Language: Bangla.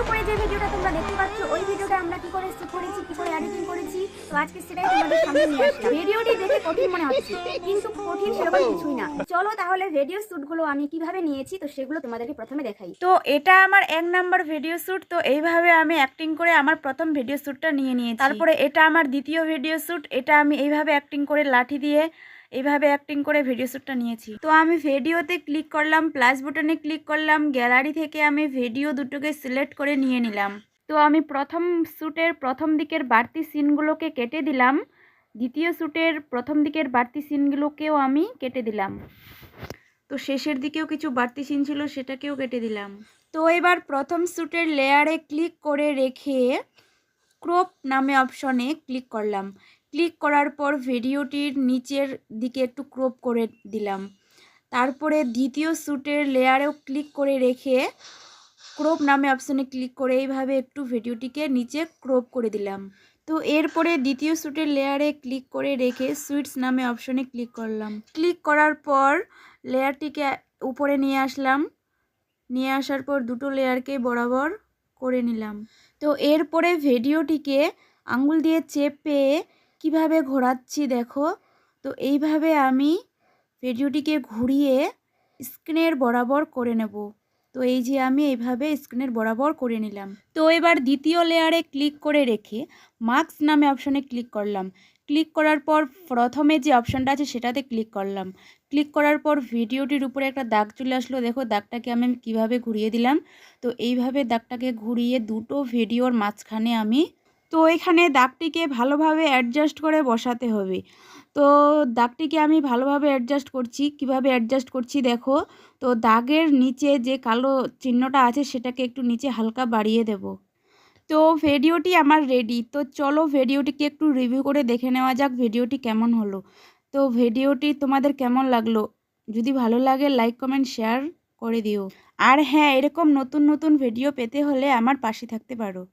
উপরে যে ভিডিওটা তোমরা দেখতে পাচ্ছ ওই ভিডিওটা আমরা কি করে শুট করেছি, কি করে এডিটিং করেছি, তো আজকে সেটাই তোমাদের সামনে নিয়ে আসলাম। ভিডিওটি দেখে কঠিন মনে হচ্ছে, কিন্তু কঠিন সেরকম কিছুই না। চলো তাহলে ভিডিও শুটগুলো আমি কিভাবে নিয়েছি তো সেগুলো তোমাদেরকে প্রথমে দেখাই। তো এটা আমার 1 নাম্বার ভিডিও শ্যুট। তো এইভাবে আমি অ্যাক্টিং করে আমার প্রথম ভিডিও শ্যুটটা নিয়ে নিয়েছি। তারপরে এটা আমার দ্বিতীয় ভিডিও শ্যুট। এটা আমি এইভাবে অ্যাক্টিং করে লাঠি দিয়ে এইভাবে অ্যাক্টিং করে ভিডিও শ্যুটটা নিয়েছি। তো আমি ভিডিওতে ক্লিক করলাম, প্লাস বাটনে ক্লিক করলাম, গ্যালারি থেকে আমি ভিডিও দুটোকে সিলেক্ট করে নিয়ে নিলাম। তো আমি প্রথম শ্যুটের প্রথম দিকের বাড়তি সিনগুলোকে কেটে দিলাম, দ্বিতীয় শ্যুটের প্রথম দিকের বাড়তি সিনগুলোকেও আমি কেটে দিলাম। তো শেষের দিকেও কিছু বাড়তি সিন ছিল সেটাকেও কেটে দিলাম। তো এবার প্রথম শ্যুটের লেয়ারে ক্লিক করে রেখে ক্রপ নামে অপশনে ক্লিক করলাম। ক্লিক করার পর ভিডিওটির নিচের দিকে একটু ক্রপ করে দিলাম। তারপরে দ্বিতীয় শ্যুটের লেয়ারেও ক্লিক করে রেখে ক্রপ নামে অপশনে ক্লিক করে এইভাবে একটু ভিডিওটিকে নিচে ক্রপ করে দিলাম। তো এরপরে দ্বিতীয় শ্যুটের লেয়ারে ক্লিক করে রেখে সুইটস নামে অপশনে ক্লিক করলাম। ক্লিক করার পর লেয়ারটিকে উপরে নিয়ে আসলাম, নিয়ে আসার পর দুটো লেয়ারকে বরাবর করে নিলাম। তো এরপরে ভিডিওটিকে আঙুল দিয়ে চেপে কিভাবে ঘোরাচ্ছি দেখো। তো এইভাবে আমি ভিডিওটিকে ঘুরিয়ে স্ক্রিনের বরাবর করে নেব। তো এই যে আমি এইভাবে স্ক্রিনের বরাবর করে নিলাম। তো এবার দ্বিতীয় লেয়ারে ক্লিক করে রেখে মার্কস নামে অপশনে ক্লিক করলাম। ক্লিক করার পর প্রথমে যে অপশনটা আছে সেটাতে ক্লিক করলাম। ক্লিক করার পর ভিডিওটির উপরে একটা দাগ চলে আসলো, দেখো দাগটাকে আমি কিভাবে ঘুরিয়ে দিলাম। তো এইভাবে দাগটাকে ঘুরিয়ে দুটো ভিডিওর মাঝখানে আমি তো এখানে দাগটিকে ভালোভাবে অ্যাডজাস্ট করে বসাতে হবে। তো দাগটিকে আমি ভালোভাবে অ্যাডজাস্ট করছি। কিভাবে অ্যাডজাস্ট করছি দেখো। তো দাগের নিচে যে কালো চিহ্নটা আছে সেটাকে একটু নিচে হালকা বাড়িয়ে দেব। তো ভিডিওটি আমার রেডি। তো চলো ভিডিওটিকে একটু রিভিউ করে দেখে নেওয়া যাক ভিডিওটি কেমন হলো। তো ভিডিওটি তোমাদের কেমন লাগলো? যদি ভালো লাগে লাইক কমেন্ট শেয়ার করে দিও। আর হ্যাঁ, এরকম নতুন নতুন ভিডিও পেতে হলে আমার পাশে থাকতে পারো।